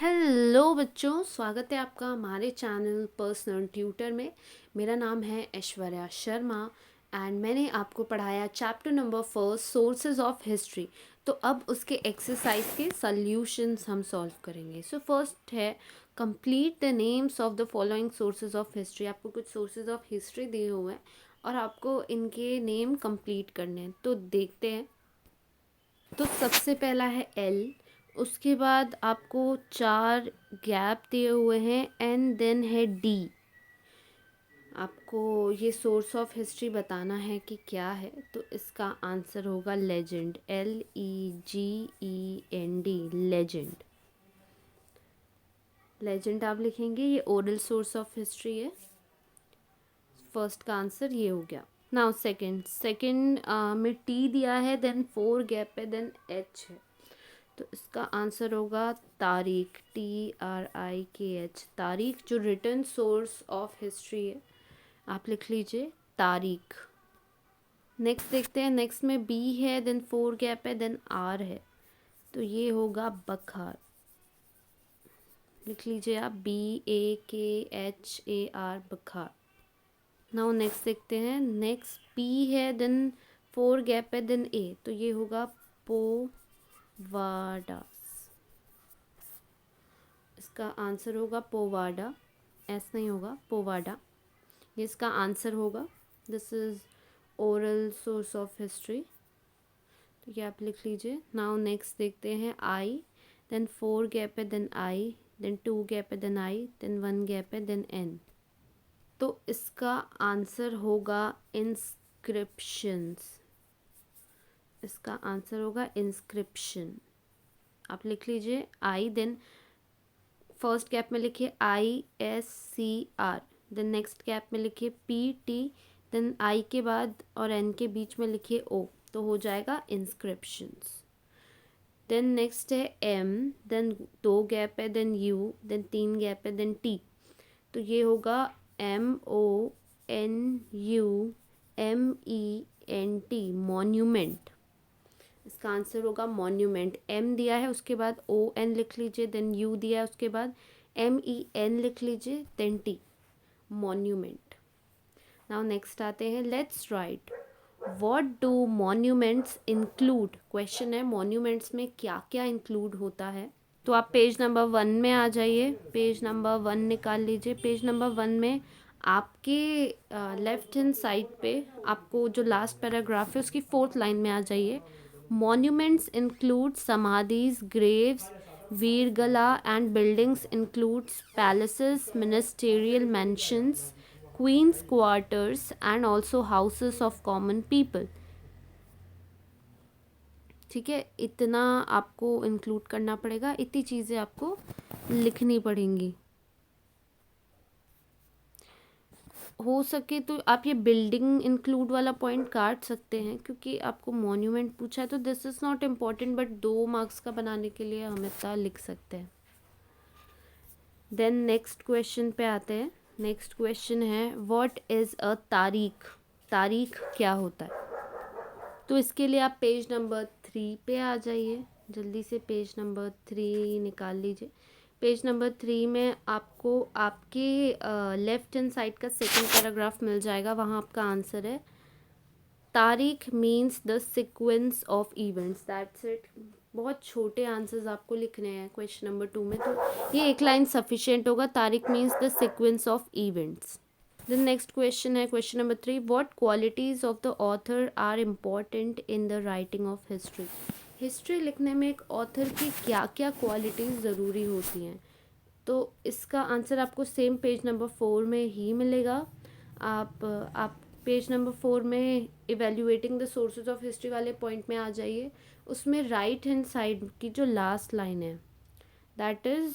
Hello बच्चों, स्वागत है आपका हमारे चैनल पर्सनल ट्यूटर में। मेरा नाम है ऐश्वर्या शर्मा एंड मैंने आपको पढ़ाया chapter number 4 sources of history. तो अब उसके एक्सरसाइज के सॉल्यूशंस हम सॉल्व करेंगे। सो फर्स्ट है complete the names of the following sources of history. आपको कुछ सोर्सेज ऑफ हिस्ट्री दिए हुए हैं और आपको इनके नेम कंप्लीट करने हैं। तो देखते हैं। तो सबसे पहला है एल, उसके बाद आपको 4 गैप दिए हुए हैं एंड देन है डी। आपको ये सोर्स ऑफ हिस्ट्री बताना है कि क्या है, तो इसका आंसर होगा लेजेंड, LEGEND, लेजेंड। लेजेंड आप लिखेंगे, ये ओरल सोर्स ऑफ हिस्ट्री है। फर्स्ट का आंसर ये हो गया। नाउ सेकंड में टी दिया है, देन 4 गैप है, देन एच है। तो इसका आंसर होगा तारीख, TRIKH, तारीख जो रिटन सोर्स ऑफ हिस्ट्री है। आप लिख लीजिए तारीख। नेक्स्ट देखते हैं। नेक्स्ट में बी है, देन 4 गैप है, देन आर है। तो ये होगा बखार। लिख लीजिए आप BAKHAR, बखार। नाउ नेक्स्ट देखते हैं। नेक्स्ट पी है, देन 4 गैप है, देन ए। तो ये होगा पोवाडास। इसका आंसर होगा पोवाडा, ऐसा नहीं होगा, पोवाडा। ये इसका आंसर होगा। This is oral source of history. तो ये आप लिख लीजिए। नाउ नेक्स्ट देखते हैं आई, देन 4 गैप है, देन आई, देन 2 गैप है, देन आई, देन 1 गैप है, देन एन। तो इसका आंसर होगा इंस्क्रिप्शंस। इसका आंसर होगा इंस्क्रिप्शन। आप लिख लीजिए आई, देन फर्स्ट गैप में लिखिए ISCR, देन नेक्स्ट गैप में लिखिए PT, देन आई के बाद और एन के बीच में लिखिए O। तो हो जाएगा इंस्क्रिप्शंस। देन नेक्स्ट है M, देन 2 गैप है, देन U, देन 3 गैप है, देन T। तो ये होगा MONUMENT, मॉन्यूमेंट। इसका आंसर होगा मॉन्यूमेंट। M दिया है, उसके बाद ON लिख लीजिए, देन U दिया है, उसके बाद MEN लिख लीजिए, then T, monument. Now next आते हैं। Let's write what do monuments include. Question है मॉन्यूमेंट्स में क्या क्या इंक्लूड होता है। तो आप पेज नंबर 1 में आ जाइए। पेज नंबर 1 निकाल लीजिए। पेज नंबर 1 में आपके लेफ्ट हैंड साइड पे आपको जो लास्ट पैराग्राफ है उसकी 4th लाइन में आ जाइए। Monuments include samadhis, graves, viragal and buildings includes palaces, ministerial mansions, queen's quarters and also houses of common people. ठीक है, इतना आपको इंक्लूड करना पड़ेगा, इतनी चीज़ें आपको लिखनी पड़ेंगी। हो सके तो आप ये बिल्डिंग इंक्लूड वाला पॉइंट काट सकते हैं, क्योंकि आपको मॉन्यूमेंट पूछा है। तो this is not important, but 2 marks का बनाने के लिए हम इतना लिख सकते हैं। देन नेक्स्ट क्वेश्चन पे आते हैं। नेक्स्ट क्वेश्चन है व्हाट इज़ अ तारीख। तारीख क्या होता है। तो इसके लिए आप पेज नंबर 3 पे आ जाइए। जल्दी से पेज नंबर 3 निकाल लीजिए। पेज नंबर 3 में आपको आपके लेफ्ट हैंड साइड का सेकंड पैराग्राफ मिल जाएगा। वहाँ आपका आंसर है तारीख means the sequence of events, that's it. बहुत छोटे आंसर्स आपको लिखने हैं क्वेश्चन नंबर 2 में, तो ये एक लाइन सफिशिएंट होगा। Tarikh means the sequence of events. The next question है question number 3, what qualities of the author are important in the writing of history. History लिखने में एक ऑथर की क्या क्या क्वालिटीज़ ज़रूरी होती हैं। तो इसका आंसर आपको सेम पेज नंबर 4 में ही मिलेगा। आप पेज नंबर 4 में evaluating the sources of history वाले पॉइंट में आ जाइए। उसमें राइट हैंड साइड की जो लास्ट लाइन है, that is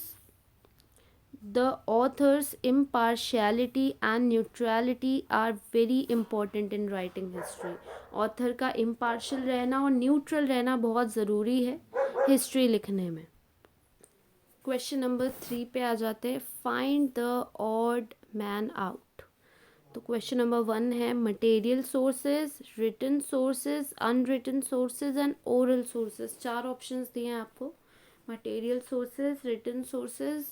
the author's impartiality and neutrality are very important in writing history। Author का इम्पार्शियल रहना और न्यूट्रल रहना बहुत ज़रूरी है हिस्ट्री लिखने में। क्वेश्चन नंबर 3 पे आ जाते हैं। Find the odd man out. तो क्वेश्चन नंबर 1 है material sources, written sources, unwritten sources and oral sources. 4 options दिए हैं आपको। Material sources, written sources,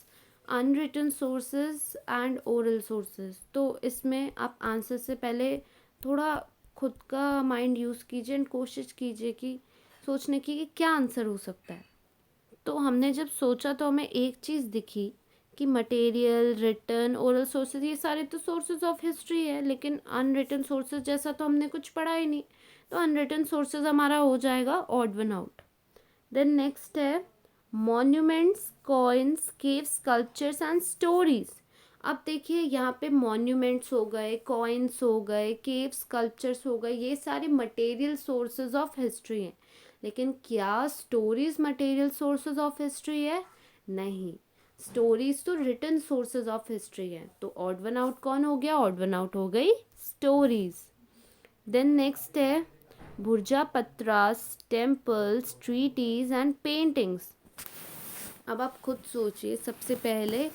unwritten sources and oral sources. तो इसमें आप आंसर से पहले थोड़ा खुद का माइंड यूज़ कीजिए एंड कोशिश कीजिए कि सोचने की कि क्या आंसर हो सकता है। तो हमने जब सोचा तो हमें एक चीज़ दिखी कि मटेरियल, रिटन, ओरल सोर्सेज ये सारे तो सोर्सेज ऑफ हिस्ट्री है, लेकिन अनरिटन सोर्सेज जैसा तो हमने कुछ पढ़ा ही नहीं। तो अनरिटन सोर्सेज हमारा हो जाएगा odd one out. Then next है monuments, coins, cave, sculptures and stories. अब देखिए यहाँ पे मॉन्यूमेंट्स हो गए, कॉइन्स हो गए, केव, स्कल्पचर्स हो गए, ये सारे मटेरियल सोर्सेज ऑफ हिस्ट्री हैं। लेकिन क्या stories material sources of history है? नहीं, स्टोरीज तो रिटन सोर्सेज ऑफ हिस्ट्री है। तो ऑड वन आउट कौन हो गया? ऑड वन आउट हो गई स्टोरीज। देन नेक्स्ट है bhurja patras, temples, treaties and paintings. अब आप खुद सोचिए, सबसे पहले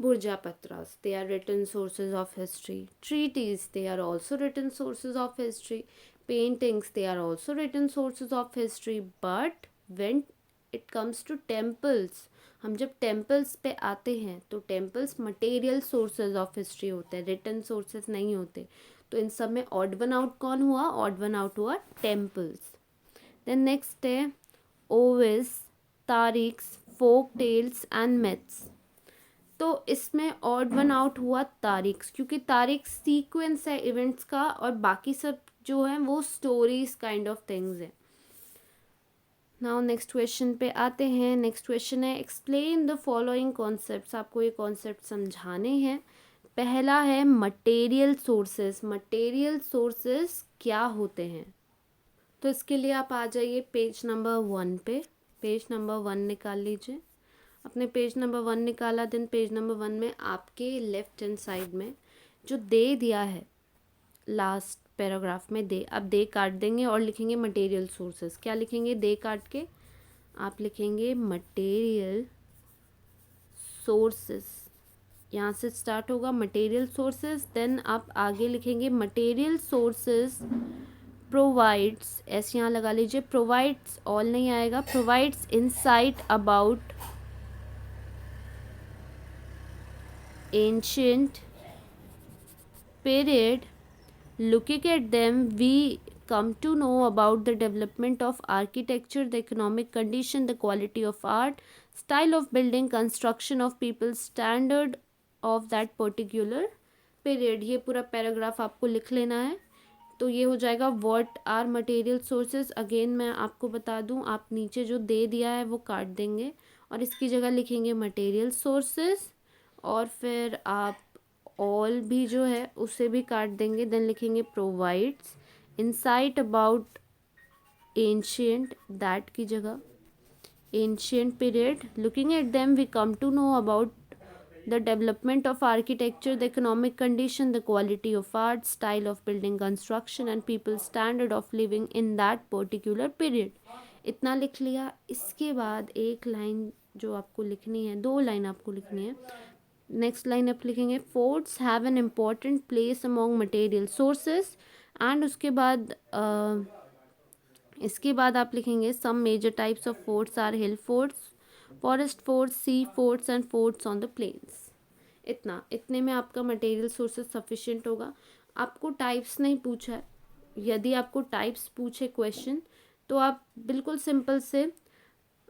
bhurja patras, they are written sources of history. Treaties, they are also written sources of history. Paintings, they are also written sources of history. But when it comes to temples, हम जब temples पे आते हैं तो temples material sources of history होते हैं, written sources नहीं होते। तो इन सब में ऑड वन आउट कौन हुआ? ऑड वन आउट हुआ टेम्पल्स। देन नेक्स्ट है Ovis, Tariqs, folk tales and myths. तो इसमें ऑड वन आउट हुआ तारिक्स, क्योंकि तारिक सीक्वेंस है इवेंट्स का और बाकी सब जो है वो स्टोरीज काइंड ऑफ थिंग्स है। नाउ नेक्स्ट क्वेश्चन पे आते हैं। नेक्स्ट क्वेश्चन है एक्सप्लेन द फॉलोइंग कॉन्सेप्ट्स। आपको ये कॉन्सेप्ट समझाने हैं। पहला है मटेरियल सोर्सेस। मटेरियल सोर्सेस क्या होते हैं? तो इसके लिए आप आ जाइए पेज नंबर 1 पे। पेज नंबर 1 निकाल लीजिए। अपने पेज नंबर 1 निकाला, देन पेज नंबर 1 में आपके लेफ्ट हैंड साइड में जो दे दिया है लास्ट पैराग्राफ में, दे, अब दे काट देंगे और लिखेंगे मटेरियल सोर्सेस। क्या लिखेंगे दे काट के? आप लिखेंगे मटेरियल सोर्सेस। यहाँ से स्टार्ट होगा मटेरियल सोर्सेस, देन आप आगे लिखेंगे मटेरियल सोर्सेस प्रोवाइड्स, ऐसे यहाँ लगा लीजिए, प्रोवाइड्स ऑल नहीं आएगा, provides insight about ancient period. Looking at them, we come to know about the development of architecture, the economic condition, the quality of art, style of building, construction of people, standard of that particular period. ये पूरा paragraph आपको लिख लेना है। तो ये हो जाएगा what are material sources. Again मैं आपको बता दूं, आप नीचे जो दे दिया है वो काट देंगे और इसकी जगह लिखेंगे मटेरियल सोर्सेज, और फिर आप ऑल भी जो है उसे भी काट देंगे, देन लिखेंगे provides insight about ancient, that की जगह ancient period. Looking at them we come to know about the development of architecture, the economic condition, the quality of art, style of building construction and people's standard of living in that particular period. इतना लिख लिया। इसके बाद एक line जो आपको लिखनी है, 2 लाइन आपको लिखनी है। नेक्स्ट लाइन आप लिखेंगे forts have an important place among material sources, and उसके बाद इसके बाद आप लिखेंगे some major types of forts are hill forts, forest forts, sea forts and forts on the plains. इतने में आपका मटेरियल सोर्सेज सफिशिएंट होगा। आपको टाइप्स नहीं पूछा है। यदि आपको टाइप्स पूछे क्वेश्चन तो आप बिल्कुल सिंपल से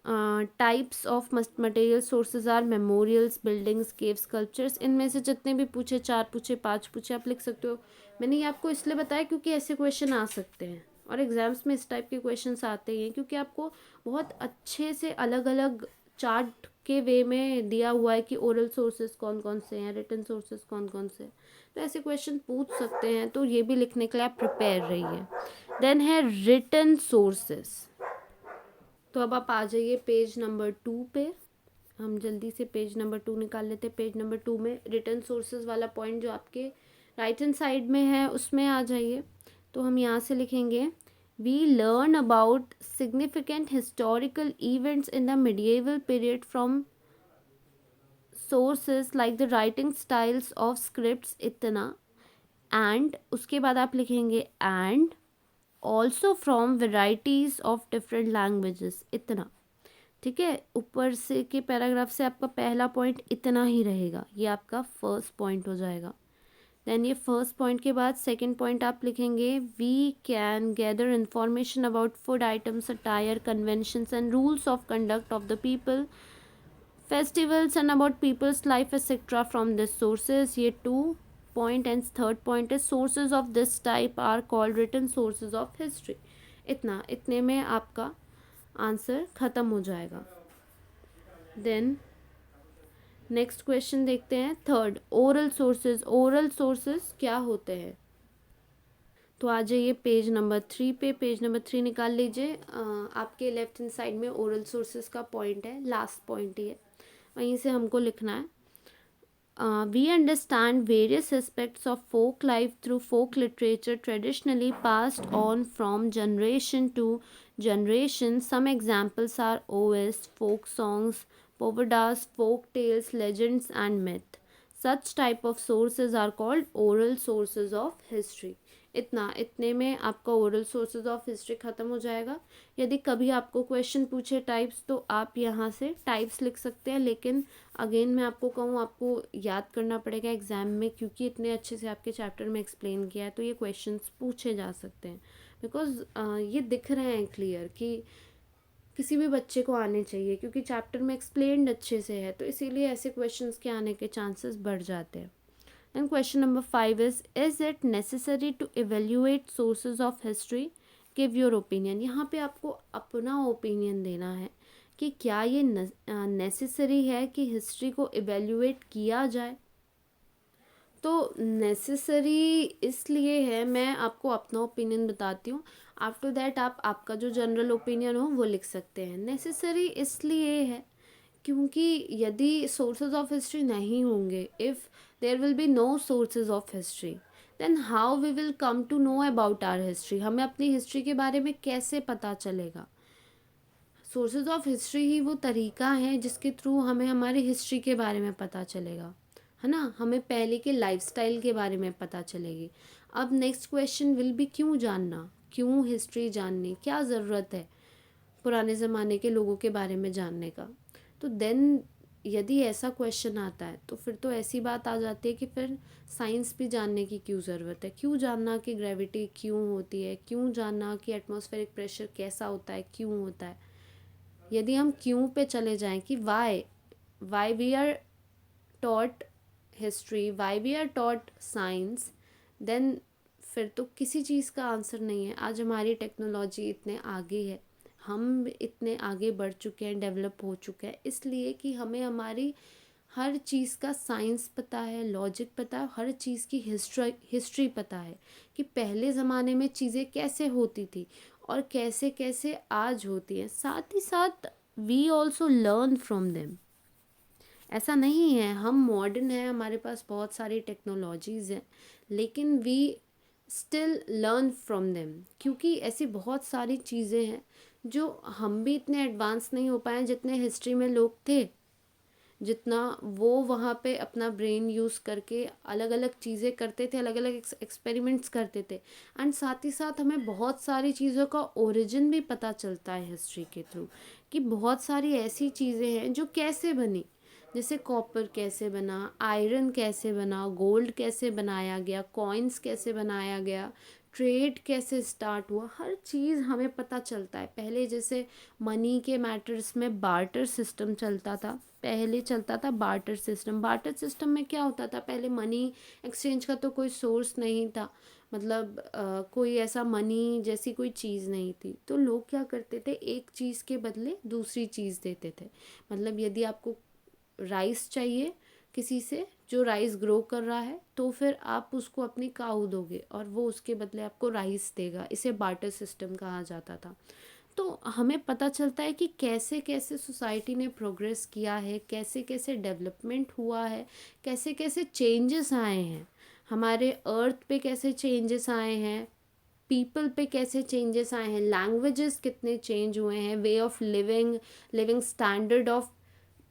types of material sources are memorials, buildings, cave, sculptures, इनमें से जितने भी पूछे, 4 पूछे, 5 पूछे, आप लिख सकते हो। मैंने ये आपको इसलिए बताया क्योंकि ऐसे क्वेश्चन आ सकते हैं और एग्जाम्स में इस टाइप के क्वेश्चंस आते ही हैं, क्योंकि आपको बहुत अच्छे से अलग अलग चार्ट के वे में दिया हुआ है कि ओरल सोर्सेज कौन कौन से हैं, रिटन सोर्सेज कौन कौन से हैं। तो ऐसे क्वेश्चन पूछ सकते हैं, तो ये भी लिखने के लिए आप प्रिपेयर रहिए। देन है रिटन सोर्सेज। तो अब आप आ जाइए पेज नंबर 2 पे। हम जल्दी से पेज नंबर 2 निकाल लेते हैं। पेज नंबर 2 में रिटन सोर्सेज वाला पॉइंट जो आपके राइट हैंड साइड में है उसमें आ जाइए। तो हम यहाँ से लिखेंगे we learn about significant historical events in the medieval period from sources like the writing styles of scripts, इतना, and उसके बाद आप लिखेंगे and also from varieties of different languages, इतना। ठीक है, ऊपर से के पैराग्राफ से आपका पहला पॉइंट इतना ही रहेगा, ये आपका फर्स्ट पॉइंट हो जाएगा। देन ये फर्स्ट पॉइंट के बाद सेकंड पॉइंट आप लिखेंगे, we can gather information about food items, attire, conventions and rules of conduct of the people, festivals and about people's life etc from these sources. ये 2 point and third point is sources of this type are called written sources of history. इतने में आपका answer ख़त्म हो जाएगा। Then next question देखते हैं, third, oral sources. Oral sources क्या होते हैं? तो आ जाइए पेज नंबर 3 पे, पेज नंबर 3 निकाल लीजिए। आपके लेफ्ट हैंड साइड में ओरल सोर्सेज का पॉइंट है, लास्ट पॉइंट ही है, वहीं से हमको लिखना है। We understand various aspects of folk life through folk literature traditionally passed on from generation to generation. Some examples are OS, folk songs, povadas, folk tales, legends and myth. Such type of sources are called oral sources of history. इतने में आपका oral sources of history ख़त्म हो जाएगा। यदि कभी आपको question पूछे टाइप्स, तो आप यहाँ से टाइप्स लिख सकते हैं, लेकिन अगेन मैं आपको कहूँ, आपको याद करना पड़ेगा एग्ज़ाम में, क्योंकि इतने अच्छे से आपके चैप्टर में एक्सप्लेन किया है, तो ये क्वेश्चंस पूछे जा सकते हैं। बिकॉज ये दिख रहे हैं क्लियर कि किसी भी बच्चे को आने चाहिए, क्योंकि चैप्टर में एक्सप्लेन्ड अच्छे से है, तो इसीलिए ऐसे क्वेश्चंस के आने के चांसेस बढ़ जाते हैं। And question number 5 is it necessary to evaluate sources of history? Give your opinion. यहाँ पे आपको अपना ओपिनियन देना है कि क्या ये नेसेसरी है कि हिस्ट्री को इवेल्यूएट किया जाए। तो नेसेसरी इसलिए है, मैं आपको अपना ओपिनियन बताती हूँ, आफ्टर दैट आप आपका जो जनरल ओपिनियन हो वो लिख सकते हैं। नेसेसरी इसलिए है क्योंकि यदि सोर्सेज ऑफ हिस्ट्री नहीं होंगे, if there will be no sources of history, then how we will come to know about our history. हमें अपनी हिस्ट्री के बारे में कैसे पता चलेगा? सोर्सेज ऑफ हिस्ट्री ही वो तरीका है जिसके थ्रू हमें हमारी हिस्ट्री के बारे में पता चलेगा, है ना, हमें पहले के लाइफस्टाइल के बारे में पता चलेगी। अब नेक्स्ट क्वेश्चन विल बी क्यों जानना, क्यों हिस्ट्री जाननी, क्या ज़रूरत है पुराने ज़माने के लोगों के बारे में जानने का। तो देन यदि ऐसा क्वेश्चन आता है तो फिर तो ऐसी बात आ जाती है कि फिर साइंस भी जानने की क्यों ज़रूरत है। क्यों जानना कि ग्रेविटी क्यों होती है, क्यों जानना कि एटमॉस्फेरिक प्रेशर कैसा होता है, क्यों होता है। यदि हम क्यों पे चले जाएं कि why we are taught history, why we are taught science, then फिर तो किसी चीज़ का आंसर नहीं है। आज हमारी टेक्नोलॉजी इतने आगे है, हम इतने आगे बढ़ चुके हैं, डेवलप हो चुके हैं, इसलिए कि हमें हमारी हर चीज़ का साइंस पता है, लॉजिक पता है, हर चीज़ की हिस्ट्री पता है कि पहले ज़माने में चीज़ें कैसे होती थी और कैसे कैसे आज होती हैं। साथ ही साथ we also learn from them. ऐसा नहीं है हम मॉडर्न हैं, हमारे पास बहुत सारी टेक्नोलॉजीज़ हैं, लेकिन we still learn from them, क्योंकि ऐसी बहुत सारी चीज़ें हैं जो हम भी इतने एडवांस नहीं हो पाए जितने हिस्ट्री में लोग थे, जितना वो वहाँ पे अपना ब्रेन यूज़ करके अलग अलग चीज़ें करते थे, अलग अलग एक्सपेरिमेंट्स करते थे। एंड साथ ही साथ हमें बहुत सारी चीज़ों का ओरिजिन भी पता चलता है हिस्ट्री के थ्रू, कि बहुत सारी ऐसी चीज़ें हैं जो कैसे बनी, जैसे कॉपर कैसे बना, आयरन कैसे बना, गोल्ड कैसे बनाया गया, कॉइन्स कैसे बनाया गया, ट्रेड कैसे स्टार्ट हुआ, हर चीज़ हमें पता चलता है। पहले जैसे मनी के मैटर्स में बार्टर सिस्टम चलता था, पहले चलता था बार्टर सिस्टम। बार्टर सिस्टम में क्या होता था, पहले मनी एक्सचेंज का तो कोई सोर्स नहीं था, मतलब कोई ऐसा मनी जैसी कोई चीज़ नहीं थी, तो लोग क्या करते थे, एक चीज़ के बदले दूसरी चीज़ देते थे। मतलब यदि आपको राइस चाहिए किसी से जो राइस ग्रो कर रहा है, तो फिर आप उसको अपनी काऊ दोगे और वो उसके बदले आपको राइस देगा। इसे बार्टर सिस्टम कहा जाता था। तो हमें पता चलता है कि कैसे कैसे सोसाइटी ने प्रोग्रेस किया है, कैसे कैसे डेवलपमेंट हुआ है, कैसे कैसे चेंजेस आए हैं, हमारे अर्थ पे कैसे चेंजेस आए हैं, पीपल पे कैसे चेंजेस आए हैं, लैंग्वेजेस कितने चेंज हुए हैं, way of living, living standard of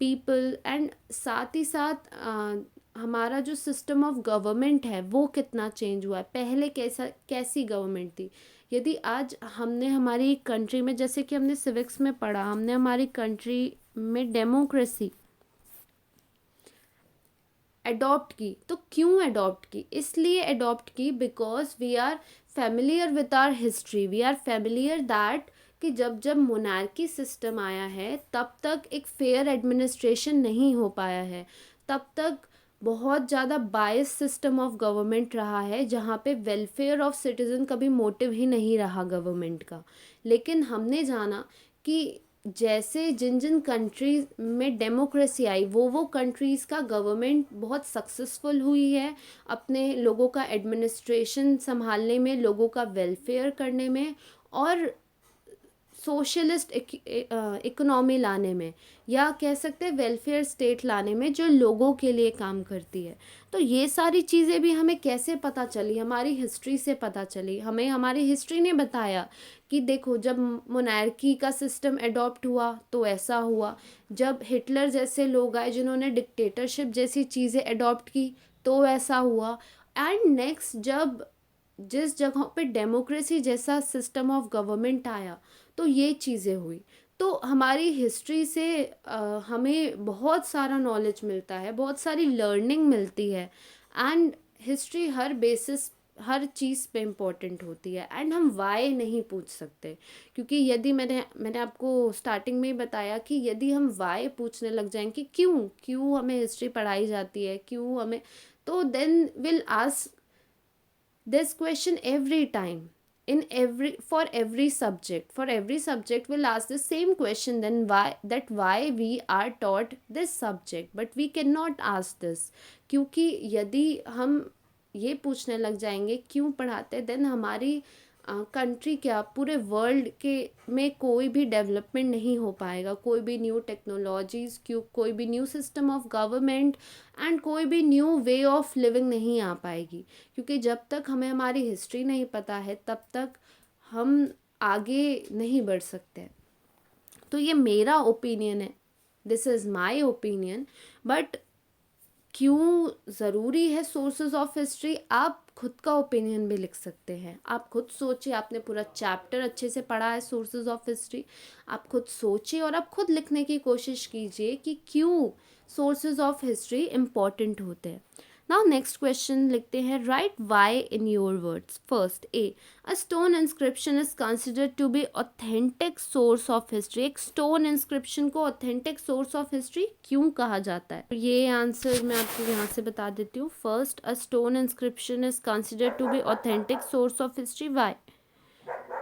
people, and साथ ही साथ हमारा जो सिस्टम ऑफ गवर्नमेंट है वो कितना चेंज हुआ है, पहले कैसी गवर्नमेंट थी। यदि आज हमने हमारी कंट्री में, जैसे कि हमने सिविक्स में पढ़ा, हमने हमारी कंट्री में डेमोक्रेसी अडॉप्ट की, तो क्यों अडॉप्ट की? इसलिए अडॉप्ट की because we are familiar with our history, we are familiar that कि जब जब मोनार्की सिस्टम आया है तब तक एक फेयर एडमिनिस्ट्रेशन नहीं हो पाया है, तब तक बहुत ज़्यादा बायस सिस्टम ऑफ गवर्नमेंट रहा है, जहाँ पे वेलफेयर ऑफ सिटीज़न कभी मोटिव ही नहीं रहा गवर्नमेंट का। लेकिन हमने जाना कि जैसे जिन जिन कंट्रीज में डेमोक्रेसी आई, वो कंट्रीज़ का गवर्नमेंट बहुत सक्सेसफुल हुई है अपने लोगों का एडमिनिस्ट्रेशन संभालने में, लोगों का वेलफेयर करने में, और सोशलिस्ट इकोनॉमी लाने में, या कह सकते हैं वेलफेयर स्टेट लाने में जो लोगों के लिए काम करती है। तो ये सारी चीज़ें भी हमें कैसे पता चली? हमारी हिस्ट्री से पता चली। हमें हमारी हिस्ट्री ने बताया कि देखो, जब मोनार्की का सिस्टम अडॉप्ट हुआ तो ऐसा हुआ, जब हिटलर जैसे लोग आए जिन्होंने डिक्टेटरशिप जैसी चीज़ें अडॉप्ट की तो ऐसा हुआ, एंड नेक्स्ट जब जिस जगह पे डेमोक्रेसी जैसा सिस्टम ऑफ गवर्नमेंट आया तो ये चीज़ें हुई। तो हमारी हिस्ट्री से हमें बहुत सारा नॉलेज मिलता है, बहुत सारी लर्निंग मिलती है, एंड हिस्ट्री हर चीज़ पे इम्पोर्टेंट होती है। एंड हम वाई नहीं पूछ सकते, क्योंकि यदि मैंने आपको स्टार्टिंग में ही बताया कि यदि हम वाई पूछने लग जाएं कि क्यों हमें हिस्ट्री पढ़ाई जाती है, क्यों हमें, तो then will ask this question every time, in every for every subject we'll ask the same question, then why we are taught this subject, but we cannot ask this, क्योंकि यदि हम ये पूछने लग जाएंगे क्यों पढ़ाते, देन हमारी कंट्री क्या पूरे वर्ल्ड के में कोई भी डेवलपमेंट नहीं हो पाएगा, कोई भी न्यू टेक्नोलॉजीज़, कोई भी new system of government, and कोई भी न्यू वे ऑफ लिविंग नहीं आ पाएगी। क्योंकि जब तक हमें हमारी हिस्ट्री नहीं पता है तब तक हम आगे नहीं बढ़ सकते। तो ये मेरा ओपिनियन है, this is my opinion. But क्यों ज़रूरी है सोर्सेज ऑफ हिस्ट्री, आप खुद का ओपिनियन भी लिख सकते हैं। आप खुद सोचिए, आपने पूरा चैप्टर अच्छे से पढ़ा है सोर्सेज ऑफ हिस्ट्री, आप खुद सोचिए और आप खुद लिखने की कोशिश कीजिए कि क्यों सोर्सेज ऑफ हिस्ट्री इम्पॉर्टेंट होते हैं। नाउ नेक्स्ट क्वेश्चन लिखते हैं, write why in your words. First, a stone inscription is considered to be authentic source of history. एक स्टोन इंस्क्रिप्शन को ऑथेंटिक सोर्स ऑफ हिस्ट्री क्यों कहा जाता है? ये आंसर मैं आपको यहाँ से बता देती हूँ। First, a stone inscription is considered to be authentic source of history. Why?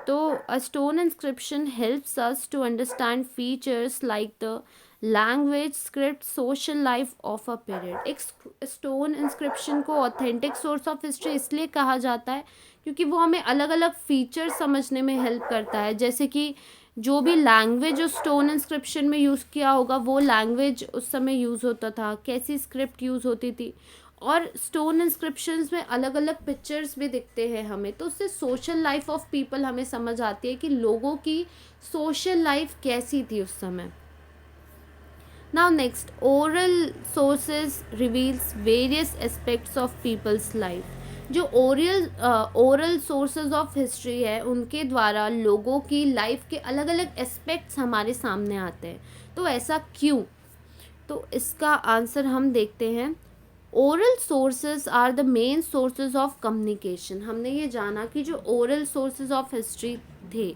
तो a stone inscription helps us to understand features like the language, script, social life of a period. एक stone inscription को authentic source of history इसलिए कहा जाता है क्योंकि वो हमें अलग अलग फीचर समझने में हेल्प करता है। जैसे कि जो भी लैंग्वेज उस स्टोन इंस्क्रिप्शन में यूज़ किया होगा, वो लैंग्वेज उस समय यूज़ होता था, कैसी स्क्रिप्ट यूज़ होती थी, और स्टोन इंस्क्रिप्शंस में अलग अलग पिक्चर्स भी दिखते हैं हमें, तो उससे सोशल लाइफ ऑफ पीपल हमें समझ आती है कि लोगों की सोशल लाइफ कैसी थी उस समय। Now next, oral sources reveals various aspects of people's life. जो ओरल सोर्सेज ऑफ हिस्ट्री है उनके द्वारा लोगों की लाइफ के अलग अलग एस्पेक्ट्स हमारे सामने आते हैं। तो ऐसा क्यों? तो इसका आंसर हम देखते हैं। Oral sources are the main sources of communication. हमने ये जाना कि जो ओरल सोर्सेज ऑफ हिस्ट्री थे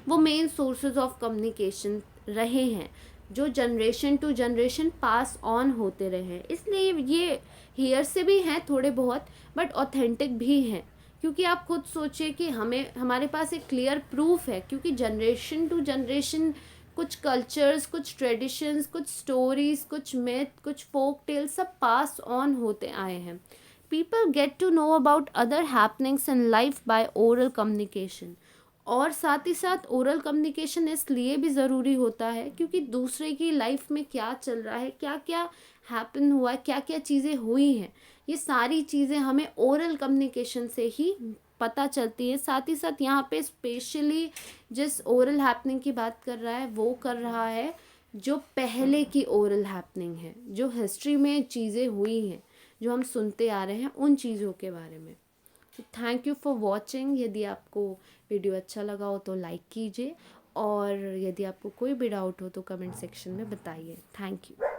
वो मेन सोर्सेज ऑफ कम्युनिकेशन रहे हैं, जो generation to generation pass on होते रहे। इसलिए ये हियर से भी हैं थोड़े बहुत, बट ऑथेंटिक भी हैं, क्योंकि आप खुद सोचिए कि हमारे पास एक क्लियर प्रूफ है, क्योंकि जनरेशन टू जनरेशन कुछ कल्चर्स, कुछ ट्रेडिशंस, कुछ स्टोरीज, कुछ मिथ, कुछ फोक टेल्स सब पास ऑन होते आए हैं। People get to know about other happenings in life by oral communication. और साथ ही साथ ओरल कम्युनिकेशन इसलिए भी ज़रूरी होता है क्योंकि दूसरे की लाइफ में क्या चल रहा है, क्या क्या हैपन हुआ है, क्या क्या चीज़ें हुई हैं, ये सारी चीज़ें हमें ओरल कम्युनिकेशन से ही पता चलती है। साथ ही साथ यहाँ पे स्पेशली जिस ओरल हैपनिंग की बात कर रहा है वो कर रहा है जो पहले की ओरल हैपनिंग है, जो हिस्ट्री में चीज़ें हुई हैं, जो हम सुनते आ रहे हैं उन चीज़ों के बारे में। तो थैंक यू फॉर वॉचिंग। यदि आपको वीडियो अच्छा लगा हो तो लाइक कीजिए, और यदि आपको कोई भी डाउट हो तो कमेंट सेक्शन में बताइए। Thank you.